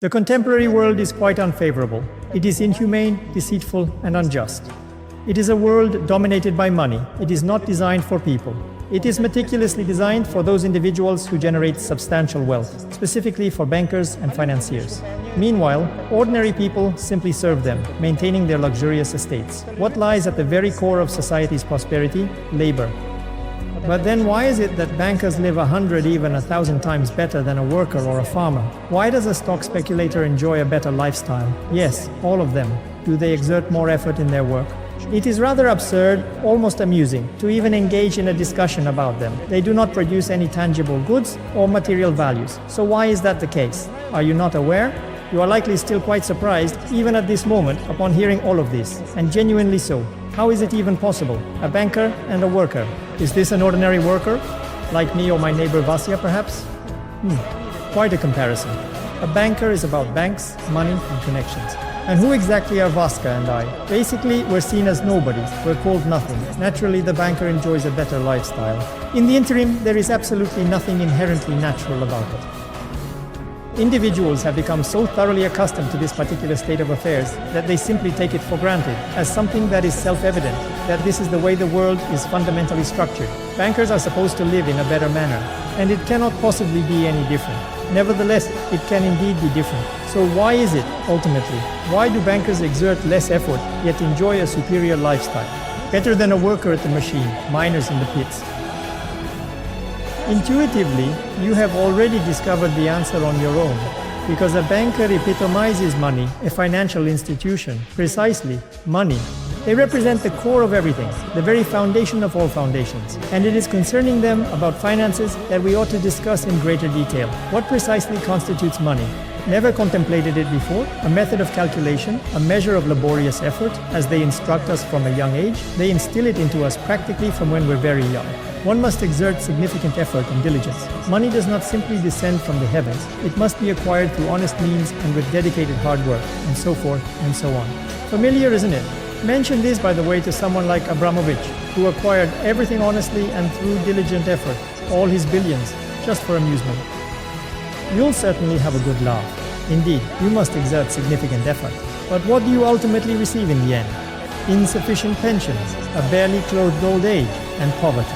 The contemporary world is quite unfavorable. It is inhumane, deceitful, and unjust. It is a world dominated by money. It is not designed for people. It is meticulously designed for those individuals who generate substantial wealth, specifically for bankers and financiers. Meanwhile, ordinary people simply serve them, maintaining their luxurious estates. What lies at the very core of society's prosperity? Labor. But then why is it that bankers live 100, even 1,000 times better than a worker or a farmer? Why does a stock speculator enjoy a better lifestyle? Yes, all of them. Do they exert more effort in their work? It is rather absurd, almost amusing, to even engage in a discussion about them. They do not produce any tangible goods or material values. So why is that the case? Are you not aware? You are likely still quite surprised, even at this moment, upon hearing all of this, and genuinely so. How is it even possible? A banker and a worker. Is this an ordinary worker? Like me or my neighbor Vasya, perhaps? Quite a comparison. A banker is about banks, money, and connections. And who exactly are Vaska and I? Basically, we're seen as nobodies. We're called nothing. Naturally, the banker enjoys a better lifestyle. In the interim, there is absolutely nothing inherently natural about it. Individuals have become so thoroughly accustomed to this particular state of affairs that they simply take it for granted as something that is self-evident, that this is the way the world is fundamentally structured. Bankers are supposed to live in a better manner, and it cannot possibly be any different. Nevertheless, it can indeed be different. So why is it, ultimately? Why do bankers exert less effort, yet enjoy a superior lifestyle? Better than a worker at the machine, miners in the pits. Intuitively, you have already discovered the answer on your own, because a banker epitomizes money, a financial institution, precisely, money. They represent the core of everything, the very foundation of all foundations, and it is concerning them about finances that we ought to discuss in greater detail. What precisely constitutes money? Never contemplated it before? A method of calculation, a measure of laborious effort, as they instruct us from a young age. They instill it into us practically from when we're very young. One must exert significant effort and diligence. Money does not simply descend from the heavens. It must be acquired through honest means and with dedicated hard work, and so forth and so on. Familiar, isn't it? Mention this, by the way, to someone like Abramovich, who acquired everything honestly and through diligent effort, all his billions, just for amusement. You'll certainly have a good laugh. Indeed, you must exert significant effort. But what do you ultimately receive in the end? Insufficient pensions, a barely clothed old age, and poverty.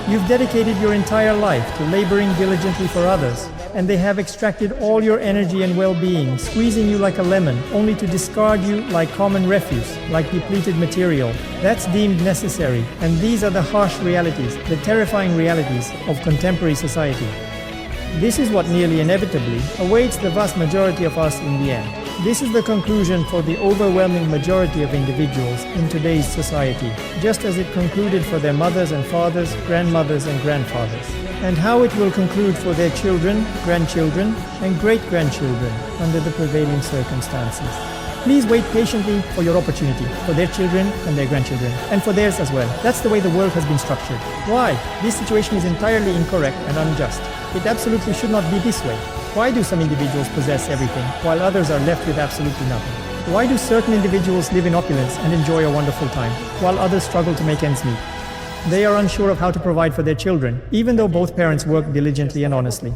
You've dedicated your entire life to laboring diligently for others, and they have extracted all your energy and well-being, squeezing you like a lemon, only to discard you like common refuse, like depleted material. That's deemed necessary, and these are the harsh realities, the terrifying realities of contemporary society. This is what nearly inevitably awaits the vast majority of us in the end. This is the conclusion for the overwhelming majority of individuals in today's society, just as it concluded for their mothers and fathers, grandmothers and grandfathers, and how it will conclude for their children, grandchildren, and great-grandchildren under the prevailing circumstances. Please wait patiently for your opportunity, for their children and their grandchildren, and for theirs as well. That's the way the world has been structured. Why? This situation is entirely incorrect and unjust. It absolutely should not be this way. Why do some individuals possess everything, while others are left with absolutely nothing? Why do certain individuals live in opulence and enjoy a wonderful time, while others struggle to make ends meet? They are unsure of how to provide for their children, even though both parents work diligently and honestly.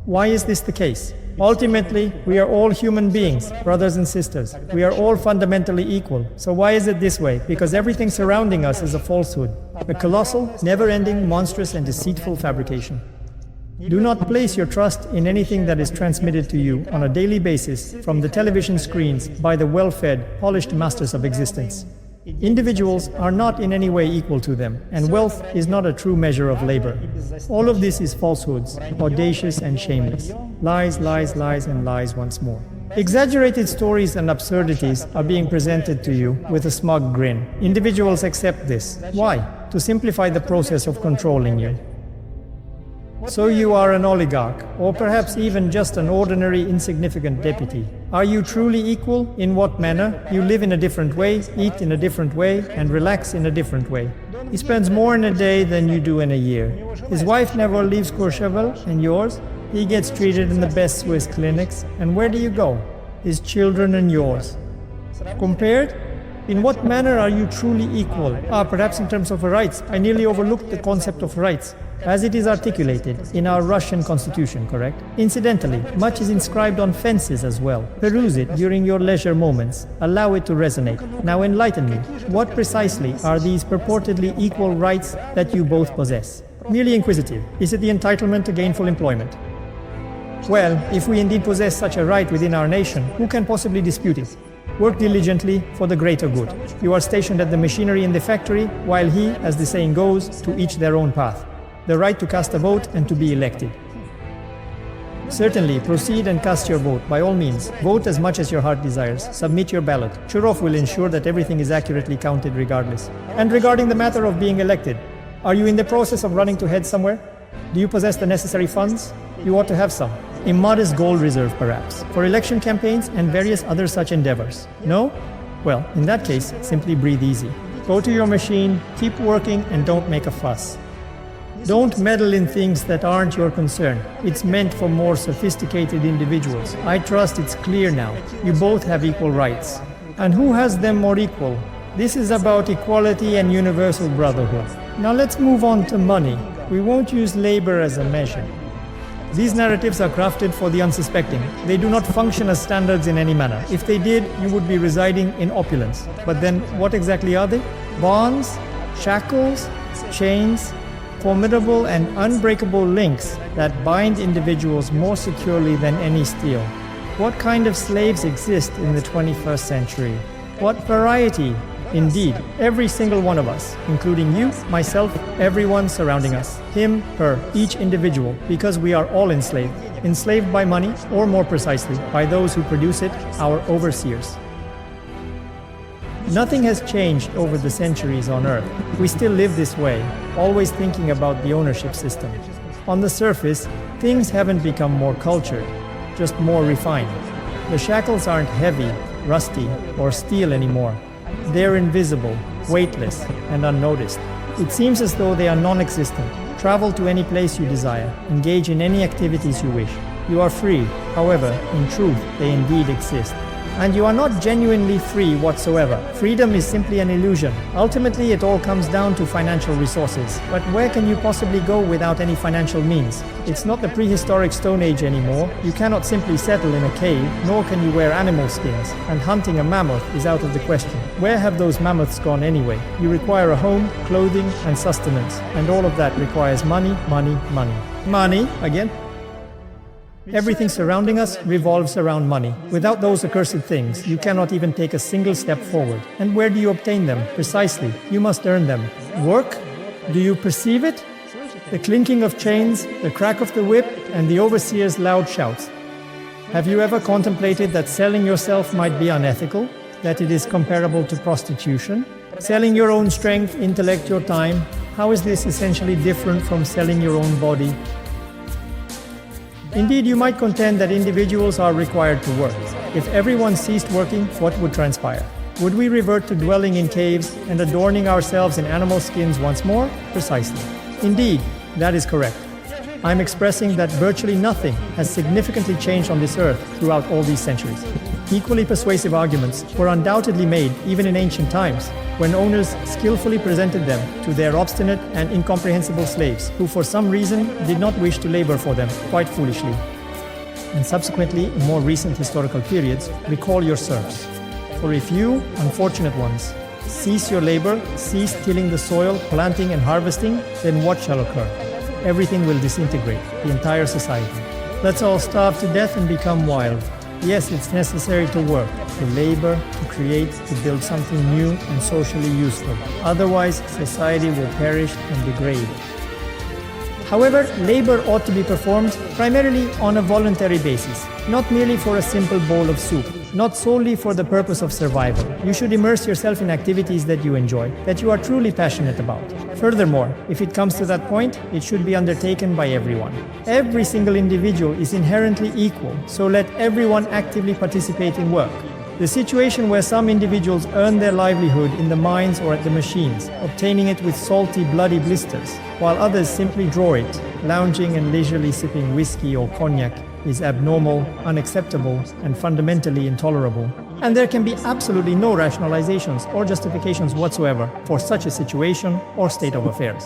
Why is this the case? Ultimately, we are all human beings, brothers and sisters. We are all fundamentally equal. So why is it this way? Because everything surrounding us is a falsehood, a colossal, never-ending, monstrous and deceitful fabrication. Do not place your trust in anything that is transmitted to you on a daily basis from the television screens by the well-fed, polished masters of existence. Individuals are not in any way equal to them, and wealth is not a true measure of labor. All of this is falsehoods, audacious and shameless. Lies, lies, lies, and lies once more. Exaggerated stories and absurdities are being presented to you with a smug grin. Individuals accept this. Why? To simplify the process of controlling you. So you are an oligarch, or perhaps even just an ordinary insignificant deputy. Are you truly equal? In what manner? You live in a different way, eat in a different way, and relax in a different way. He spends more in a day than you do in a year. His wife never leaves Courchevel, and yours? He gets treated in the best Swiss clinics. And where do you go? His children and yours. Compared? In what manner are you truly equal? Perhaps in terms of rights. I nearly overlooked the concept of rights. as it is articulated in our Russian constitution, correct? Incidentally, much is inscribed on fences as well. Peruse it during your leisure moments. Allow it to resonate. Now enlighten me. What precisely are these purportedly equal rights that you both possess? Merely inquisitive. Is it the entitlement to gainful employment? Well, if we indeed possess such a right within our nation, who can possibly dispute it? Work diligently for the greater good. You are stationed at the machinery in the factory, while he, as the saying goes, to each their own path. The right to cast a vote and to be elected. Certainly, proceed and cast your vote, by all means. Vote as much as your heart desires. Submit your ballot. Churov will ensure that everything is accurately counted regardless. And regarding the matter of being elected, are you in the process of running to head somewhere? Do you possess the necessary funds? You ought to have some. A modest gold reserve, perhaps, for election campaigns and various other such endeavors. No? Well, in that case, simply breathe easy. Go to your machine, keep working, and don't make a fuss. Don't meddle in things that aren't your concern. It's meant for more sophisticated individuals. I trust it's clear now. You both have equal rights. And who has them more equal? This is about equality and universal brotherhood. Now let's move on to money. We won't use labor as a measure. These narratives are crafted for the unsuspecting. They do not function as standards in any manner. If they did, you would be residing in opulence. But then, what exactly are they? Bonds, shackles, chains, formidable and unbreakable links that bind individuals more securely than any steel. What kind of slaves exist in the 21st century? What variety? Indeed, every single one of us, including you, myself, everyone surrounding us, him, her, each individual, because we are all enslaved. Enslaved by money, or more precisely, by those who produce it, our overseers. Nothing has changed over the centuries on Earth. We still live this way, always thinking about the ownership system. On the surface, things haven't become more cultured, just more refined. The shackles aren't heavy, rusty, or steel anymore. They're invisible, weightless, and unnoticed. It seems as though they are non-existent. Travel to any place you desire. Engage in any activities you wish. You are free. However, in truth, they indeed exist. And you are not genuinely free whatsoever. Freedom is simply an illusion. Ultimately, it all comes down to financial resources. But where can you possibly go without any financial means? It's not the prehistoric Stone Age anymore. You cannot simply settle in a cave, nor can you wear animal skins. And hunting a mammoth is out of the question. Where have those mammoths gone anyway? You require a home, clothing, and sustenance. And all of that requires money, money, money. Money, again? Everything surrounding us revolves around money. Without those accursed things, you cannot even take a single step forward. And where do you obtain them? Precisely, you must earn them. Work? Do you perceive it? The clinking of chains, the crack of the whip, and the overseer's loud shouts. Have you ever contemplated that selling yourself might be unethical? That it is comparable to prostitution? Selling your own strength, intellect, your time? How is this essentially different from selling your own body? Indeed, you might contend that individuals are required to work. If everyone ceased working, what would transpire? Would we revert to dwelling in caves and adorning ourselves in animal skins once more? Precisely. Indeed, that is correct. I'm expressing that virtually nothing has significantly changed on this earth throughout all these centuries. Equally persuasive arguments were undoubtedly made even in ancient times, when owners skillfully presented them to their obstinate and incomprehensible slaves, who for some reason did not wish to labor for them, quite foolishly. And subsequently, in more recent historical periods, recall your serfs. For if you, unfortunate ones, cease your labor, cease tilling the soil, planting and harvesting, then what shall occur? Everything will disintegrate, the entire society. Let's all starve to death and become wild. Yes, it's necessary to work, to labor, to create, to build something new and socially useful. Otherwise, society will perish and degrade. However, labor ought to be performed primarily on a voluntary basis, not merely for a simple bowl of soup, not solely for the purpose of survival. You should immerse yourself in activities that you enjoy, that you are truly passionate about. Furthermore, if it comes to that point, it should be undertaken by everyone. Every single individual is inherently equal, so let everyone actively participate in work. The situation where some individuals earn their livelihood in the mines or at the machines, obtaining it with salty, bloody blisters, while others simply draw it, lounging and leisurely sipping whiskey or cognac, is abnormal, unacceptable, and fundamentally intolerable. And there can be absolutely no rationalizations or justifications whatsoever for such a situation or state of affairs.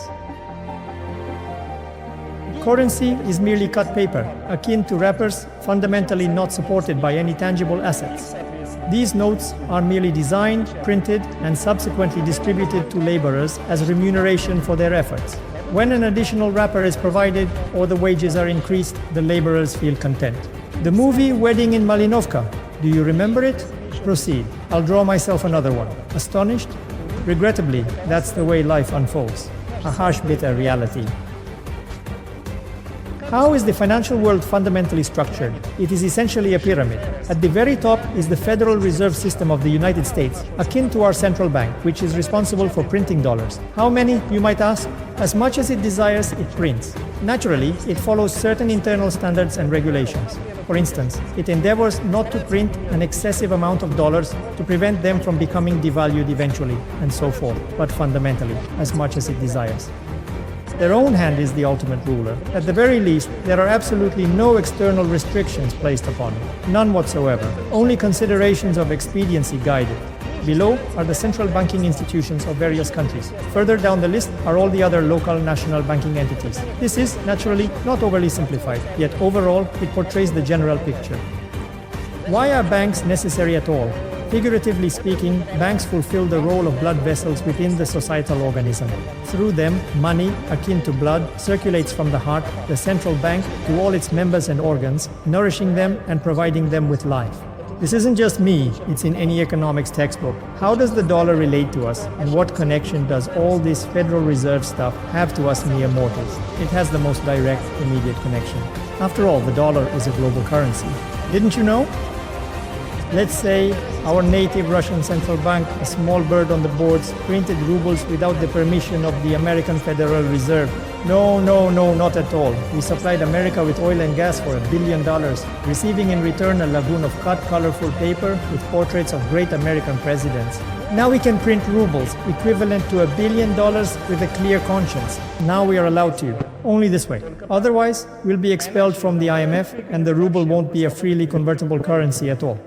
Currency is merely cut paper, akin to wrappers, fundamentally not supported by any tangible assets. These notes are merely designed, printed, and subsequently distributed to laborers as remuneration for their efforts. When an additional wrapper is provided or the wages are increased, the laborers feel content. The movie Wedding in Malinovka, do you remember it? Proceed. I'll draw myself another one. Astonished? Regrettably, that's the way life unfolds. A harsh, bitter reality. How is the financial world fundamentally structured? It is essentially a pyramid. At the very top is the Federal Reserve System of the United States, akin to our central bank, which is responsible for printing dollars. How many, you might ask? As much as it desires, it prints. Naturally, it follows certain internal standards and regulations. For instance, it endeavors not to print an excessive amount of dollars to prevent them from becoming devalued eventually, and so forth, but fundamentally, as much as it desires. Their own hand is the ultimate ruler. At the very least, there are absolutely no external restrictions placed upon it. None whatsoever. Only considerations of expediency guide it. Below are the central banking institutions of various countries. Further down the list are all the other local national banking entities. This is, naturally, not overly simplified, yet overall, it portrays the general picture. Why are banks necessary at all? Figuratively speaking, banks fulfill the role of blood vessels within the societal organism. Through them, money, akin to blood, circulates from the heart, the central bank, to all its members and organs, nourishing them and providing them with life. This isn't just me, it's in any economics textbook. How does the dollar relate to us, and what connection does all this Federal Reserve stuff have to us mere mortals? It has the most direct, immediate connection. After all, the dollar is a global currency. Didn't you know? Let's say our native Russian central bank, a small bird on the boards, printed rubles without the permission of the American Federal Reserve. No, not at all. We supplied America with oil and gas for $1 billion, receiving in return a lagoon of cut, colorful paper with portraits of great American presidents. Now we can print rubles, equivalent to $1 billion with a clear conscience. Now we are allowed to. Only this way. Otherwise, we'll be expelled from the IMF and the ruble won't be a freely convertible currency at all.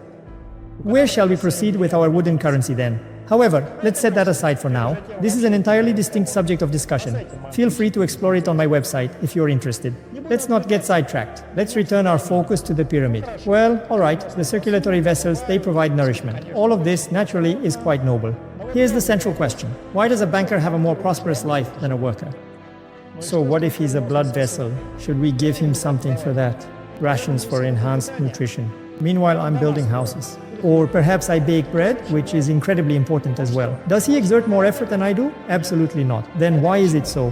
Where shall we proceed with our wooden currency then? However, let's set that aside for now. This is an entirely distinct subject of discussion. Feel free to explore it on my website if you're interested. Let's not get sidetracked. Let's return our focus to the pyramid. Well, alright, the circulatory vessels, they provide nourishment. All of this, naturally, is quite noble. Here's the central question. Why does a banker have a more prosperous life than a worker? So what if he's a blood vessel? Should we give him something for that? Rations for enhanced nutrition. Meanwhile, I'm building houses. Or perhaps I bake bread, which is incredibly important as well. Does he exert more effort than I do? Absolutely not. Then why is it so?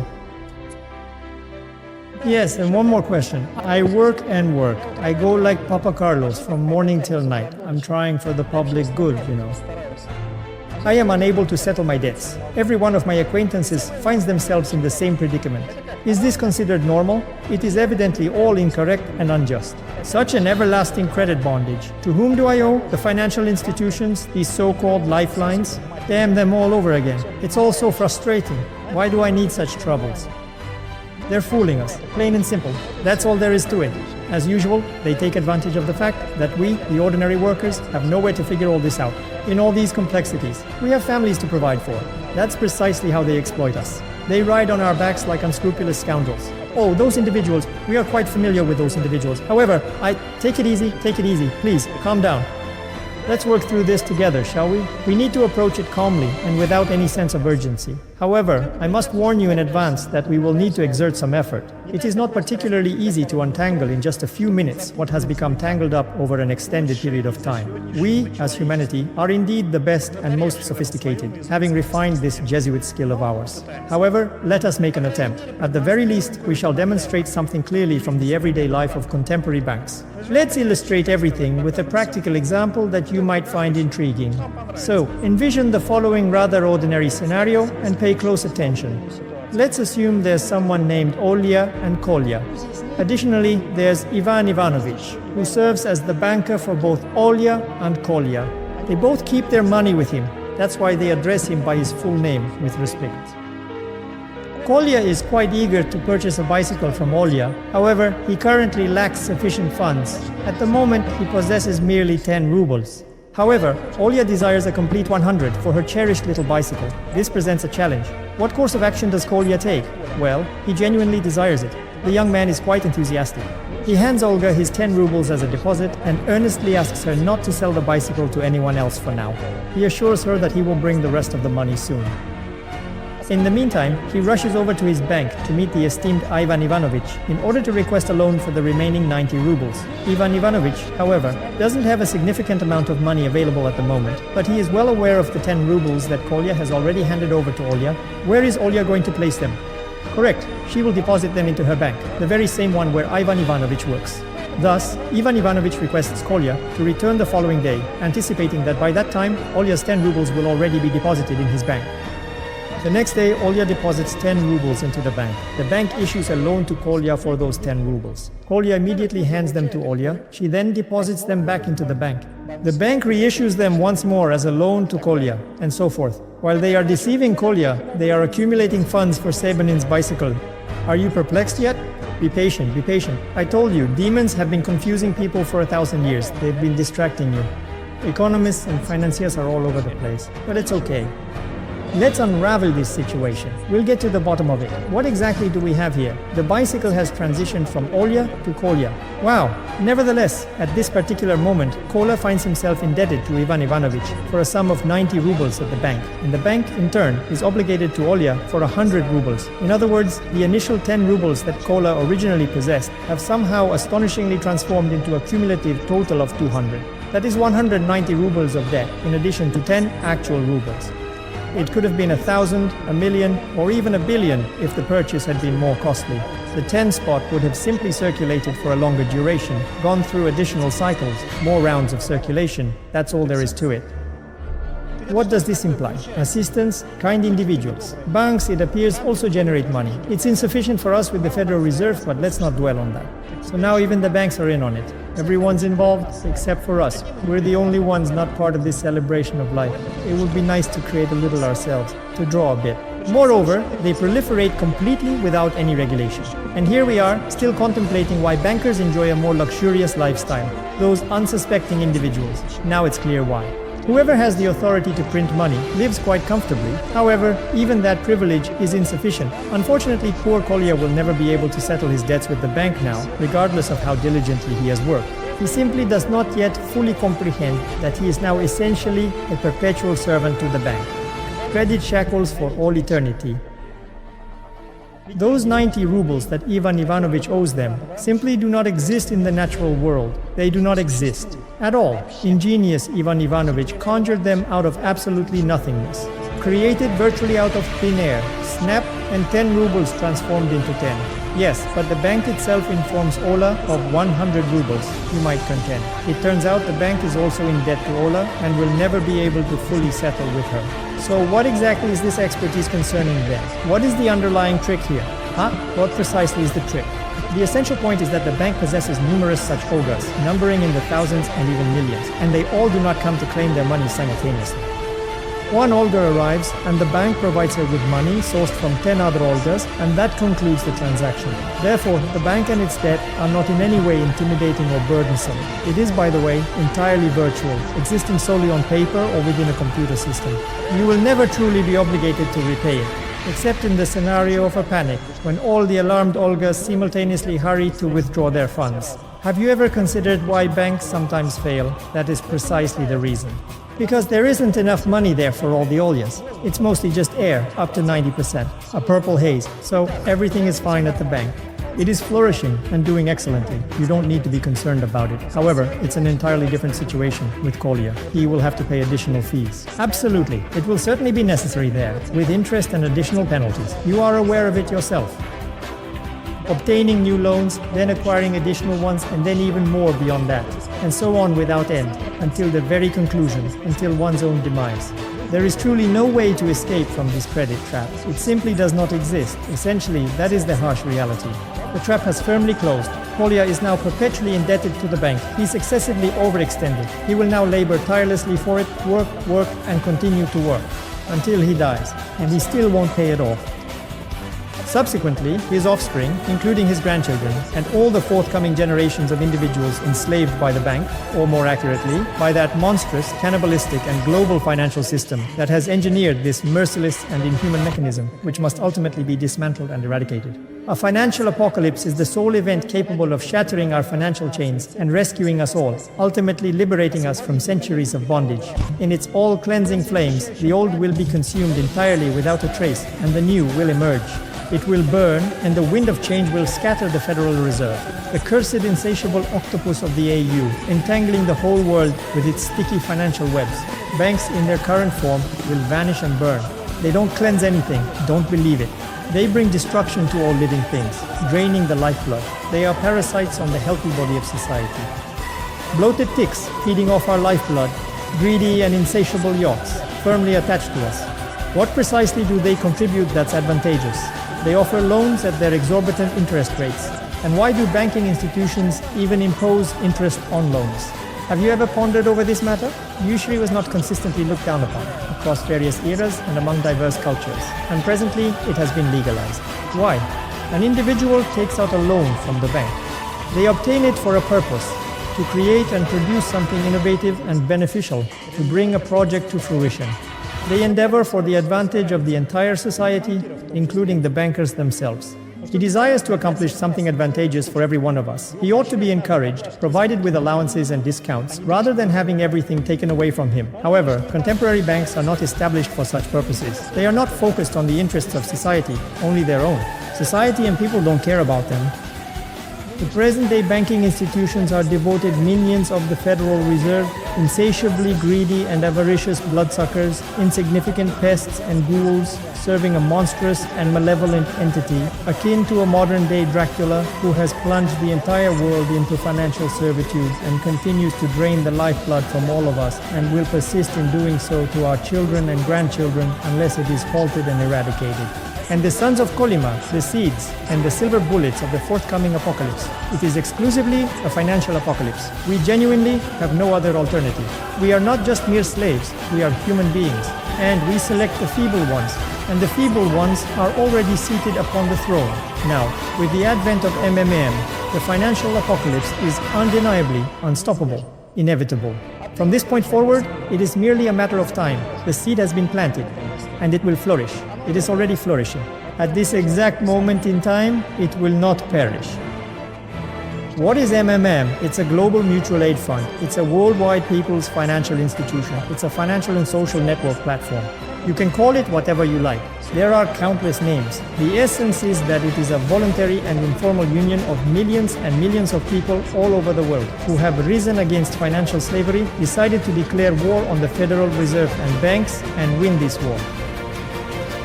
Yes, and one more question. I work and work. I go like Papa Carlos from morning till night. I'm trying for the public good, you know. I am unable to settle my debts. Every one of my acquaintances finds themselves in the same predicament. Is this considered normal? It is evidently all incorrect and unjust. Such an everlasting credit bondage. To whom do I owe? The financial institutions, these so-called lifelines? Damn them all over again. It's all so frustrating. Why do I need such troubles? They're fooling us, plain and simple. That's all there is to it. As usual, they take advantage of the fact that we, the ordinary workers, have no way to figure all this out. In all these complexities, we have families to provide for. That's precisely how they exploit us. They ride on our backs like unscrupulous scoundrels. Oh, those individuals, we are quite familiar with those individuals. However, take it easy, please, calm down. Let's work through this together, shall we? We need to approach it calmly and without any sense of urgency. However, I must warn you in advance that we will need to exert some effort. It is not particularly easy to untangle in just a few minutes what has become tangled up over an extended period of time. We, as humanity, are indeed the best and most sophisticated, having refined this Jesuit skill of ours. However, let us make an attempt. At the very least, we shall demonstrate something clearly from the everyday life of contemporary banks. Let's illustrate everything with a practical example that you might find intriguing. So, envision the following rather ordinary scenario and pay close attention. Let's assume there's someone named Olya and Kolya. Additionally, there's Ivan Ivanovich, who serves as the banker for both Olya and Kolya. They both keep their money with him. That's why they address him by his full name with respect. Kolya is quite eager to purchase a bicycle from Olya. However, he currently lacks sufficient funds. At the moment, he possesses merely 10 rubles. However, Olya desires a complete 100 for her cherished little bicycle. This presents a challenge. What course of action does Kolya take? Well, he genuinely desires it. The young man is quite enthusiastic. He hands Olga his 10 rubles as a deposit and earnestly asks her not to sell the bicycle to anyone else for now. He assures her that he will bring the rest of the money soon. In the meantime, he rushes over to his bank to meet the esteemed Ivan Ivanovich in order to request a loan for the remaining 90 rubles. Ivan Ivanovich, however, doesn't have a significant amount of money available at the moment, but he is well aware of the 10 rubles that Kolya has already handed over to Olya. Where is Olya going to place them? Correct, she will deposit them into her bank, the very same one where Ivan Ivanovich works. Thus, Ivan Ivanovich requests Kolya to return the following day, anticipating that by that time, Olya's 10 rubles will already be deposited in his bank. The next day, Olya deposits 10 rubles into the bank. The bank issues a loan to Kolya for those 10 rubles. Kolya immediately hands them to Olya. She then deposits them back into the bank. The bank reissues them once more as a loan to Kolya, and so forth. While they are deceiving Kolya, they are accumulating funds for Sebanin's bicycle. Are you perplexed yet? Be patient, be patient. I told you, demons have been confusing people for 1,000 years. They've been distracting you. Economists and financiers are all over the place, but it's okay. Let's unravel this situation. We'll get to the bottom of it. What exactly do we have here? The bicycle has transitioned from Olya to Kolya. Wow! Nevertheless, at this particular moment, Kola finds himself indebted to Ivan Ivanovich for a sum of 90 rubles at the bank. And the bank, in turn, is obligated to Olya for 100 rubles. In other words, the initial 10 rubles that Kola originally possessed have somehow astonishingly transformed into a cumulative total of 200. That is 190 rubles of debt, in addition to 10 actual rubles. It could have been 1,000, 1,000,000, or even 1,000,000,000 if the purchase had been more costly. The 10 spot would have simply circulated for a longer duration, gone through additional cycles, more rounds of circulation. That's all there is to it. What does this imply? Assistants, kind individuals. Banks, it appears, also generate money. It's insufficient for us with the Federal Reserve, but let's not dwell on that. So now even the banks are in on it. Everyone's involved, except for us. We're the only ones not part of this celebration of life. It would be nice to create a little ourselves, to draw a bit. Moreover, they proliferate completely without any regulation. And here we are, still contemplating why bankers enjoy a more luxurious lifestyle. Those unsuspecting individuals. Now it's clear why. Whoever has the authority to print money lives quite comfortably. However, even that privilege is insufficient. Unfortunately, poor Kolya will never be able to settle his debts with the bank now, regardless of how diligently he has worked. He simply does not yet fully comprehend that he is now essentially a perpetual servant to the bank. Credit shackles for all eternity. Those 90 rubles that Ivan Ivanovich owes them simply do not exist in the natural world. They do not exist at all. Ingenious Ivan Ivanovich conjured them out of absolutely nothingness. Created virtually out of thin air, snap, and 10 rubles transformed into 10. Yes, but the bank itself informs Ola of 100 rubles, he might contend. It turns out the bank is also in debt to Ola and will never be able to fully settle with her. So what exactly is this expertise concerning them? What is the underlying trick here? What precisely is the trick? The essential point is that the bank possesses numerous such Olgas, numbering in the thousands and even millions, and they all do not come to claim their money simultaneously. One Olga arrives, and the bank provides her with money sourced from 10 other Olgas, and that concludes the transaction. Therefore, the bank and its debt are not in any way intimidating or burdensome. It is, by the way, entirely virtual, existing solely on paper or within a computer system. You will never truly be obligated to repay it, except in the scenario of a panic, when all the alarmed Olgas simultaneously hurry to withdraw their funds. Have you ever considered why banks sometimes fail? That is precisely the reason. Because there isn't enough money there for all the Olyas. It's mostly just air, up to 90%, a purple haze, so everything is fine at the bank. It is flourishing and doing excellently. You don't need to be concerned about it. However, it's an entirely different situation with Kolya. He will have to pay additional fees. Absolutely, it will certainly be necessary there, with interest and additional penalties. You are aware of it yourself. Obtaining new loans, then acquiring additional ones, and then even more beyond that, and so on without end, until the very conclusion, until one's own demise. There is truly no way to escape from this credit trap. It simply does not exist. Essentially, that is the harsh reality. The trap has firmly closed. Kolya is now perpetually indebted to the bank. He's excessively overextended. He will now labor tirelessly for it, work, and continue to work, until he dies, and he still won't pay it off. Subsequently, his offspring, including his grandchildren, and all the forthcoming generations of individuals enslaved by the bank, or more accurately, by that monstrous, cannibalistic, and global financial system that has engineered this merciless and inhuman mechanism, which must ultimately be dismantled and eradicated. A financial apocalypse is the sole event capable of shattering our financial chains and rescuing us all, ultimately liberating us from centuries of bondage. In its all-cleansing flames, the old will be consumed entirely without a trace, and the new will emerge. It will burn, and the wind of change will scatter the Federal Reserve, the cursed insatiable octopus of the AU, entangling the whole world with its sticky financial webs. Banks in their current form will vanish and burn. They don't cleanse anything, don't believe it. They bring destruction to all living things, draining the lifeblood. They are parasites on the healthy body of society. Bloated ticks feeding off our lifeblood, greedy and insatiable yachts, firmly attached to us. What precisely do they contribute that's advantageous? They offer loans at their exorbitant interest rates. And why do banking institutions even impose interest on loans? Have you ever pondered over this matter? Usury was not consistently looked down upon, across various eras and among diverse cultures, and presently it has been legalized. Why? An individual takes out a loan from the bank. They obtain it for a purpose, to create and produce something innovative and beneficial, to bring a project to fruition. They endeavor for the advantage of the entire society, including the bankers themselves. He desires to accomplish something advantageous for every one of us. He ought to be encouraged, provided with allowances and discounts, rather than having everything taken away from him. However, contemporary banks are not established for such purposes. They are not focused on the interests of society, only their own. Society and people don't care about them. The present-day banking institutions are devoted minions of the Federal Reserve, insatiably greedy and avaricious bloodsuckers, insignificant pests and ghouls, serving a monstrous and malevolent entity, akin to a modern-day Dracula who has plunged the entire world into financial servitude and continues to drain the lifeblood from all of us and will persist in doing so to our children and grandchildren unless it is halted and eradicated. And the sons of Kolima, the seeds, and the silver bullets of the forthcoming apocalypse. It is exclusively a financial apocalypse. We genuinely have no other alternative. We are not just mere slaves, we are human beings. And we select the feeble ones, and the feeble ones are already seated upon the throne. Now, with the advent of MMM, the financial apocalypse is undeniably unstoppable, inevitable. From this point forward, it is merely a matter of time. The seed has been planted, and it will flourish. It is already flourishing. At this exact moment in time, it will not perish. What is MMM? It's a global mutual aid fund. It's a worldwide people's financial institution. It's a financial and social network platform. You can call it whatever you like. There are countless names. The essence is that it is a voluntary and informal union of millions and millions of people all over the world who have risen against financial slavery, decided to declare war on the Federal Reserve and banks, and win this war,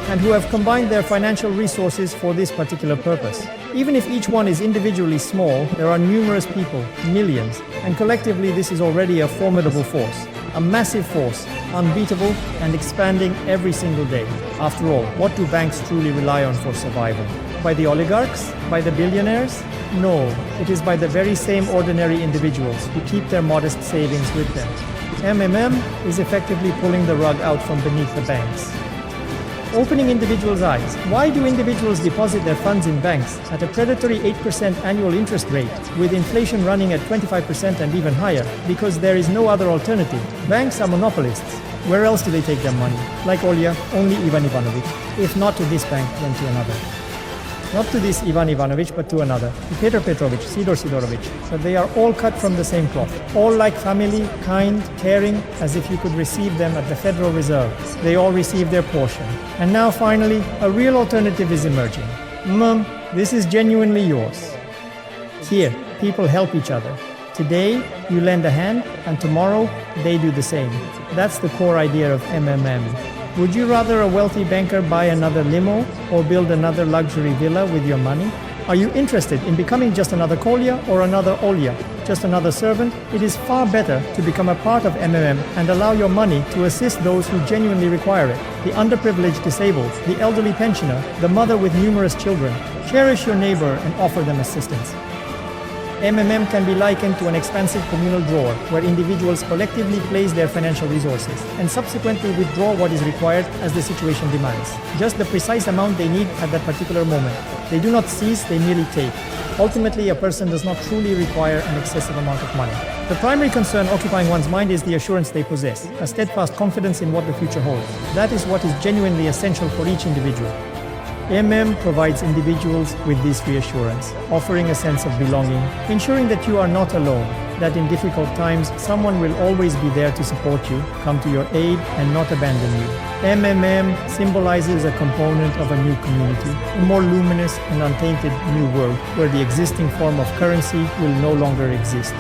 and who have combined their financial resources for this particular purpose. Even if each one is individually small, there are numerous people, millions, and collectively this is already a formidable force, a massive force, unbeatable and expanding every single day. After all, what do banks truly rely on for survival? By the oligarchs? By the billionaires? No, it is by the very same ordinary individuals who keep their modest savings with them. MMM is effectively pulling the rug out from beneath the banks, opening individuals' eyes. Why do individuals deposit their funds in banks at a predatory 8% annual interest rate, with inflation running at 25% and even higher? Because there is no other alternative. Banks are monopolists. Where else do they take their money? Like Olia, only Ivan Ivanovich. If not to this bank, then to another. Not to this Ivan Ivanovich, but to another, to Petr Petrovich, Sidor Sidorovich. But they are all cut from the same cloth. All like family, kind, caring, as if you could receive them at the Federal Reserve. They all receive their portion. And now finally, a real alternative is emerging. This is genuinely yours. Here, people help each other. Today, you lend a hand, and tomorrow, they do the same. That's the core idea of MMM. Would you rather a wealthy banker buy another limo or build another luxury villa with your money? Are you interested in becoming just another Kolya or another Olya, just another servant? It is far better to become a part of MMM and allow your money to assist those who genuinely require it. The underprivileged disabled, the elderly pensioner, the mother with numerous children. Cherish your neighbor and offer them assistance. MMM can be likened to an expansive communal drawer where individuals collectively place their financial resources and subsequently withdraw what is required as the situation demands. Just the precise amount they need at that particular moment. They do not seize, they merely take. Ultimately, a person does not truly require an excessive amount of money. The primary concern occupying one's mind is the assurance they possess, a steadfast confidence in what the future holds. That is what is genuinely essential for each individual. provides individuals with this reassurance, offering a sense of belonging, ensuring that you are not alone, that in difficult times someone will always be there to support you, come to your aid, and not abandon you. Symbolizes a component of a new community, a more luminous and untainted new world, where the existing form of currency will no longer exist.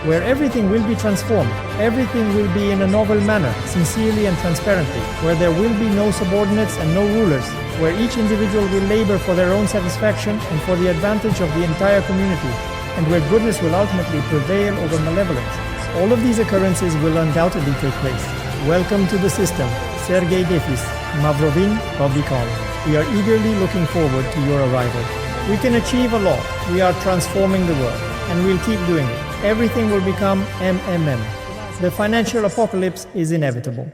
Where everything will be transformed, everything will be in a novel manner, sincerely and transparently, where there will be no subordinates and no rulers, where each individual will labor for their own satisfaction and for the advantage of the entire community, and where goodness will ultimately prevail over malevolence. All of these occurrences will undoubtedly take place. Welcome to the system, Sergey Mavrodi of the call. We are eagerly looking forward to your arrival. We can achieve a lot. We are transforming the world, and we'll keep doing it. Everything will become MMM. The financial apocalypse is inevitable.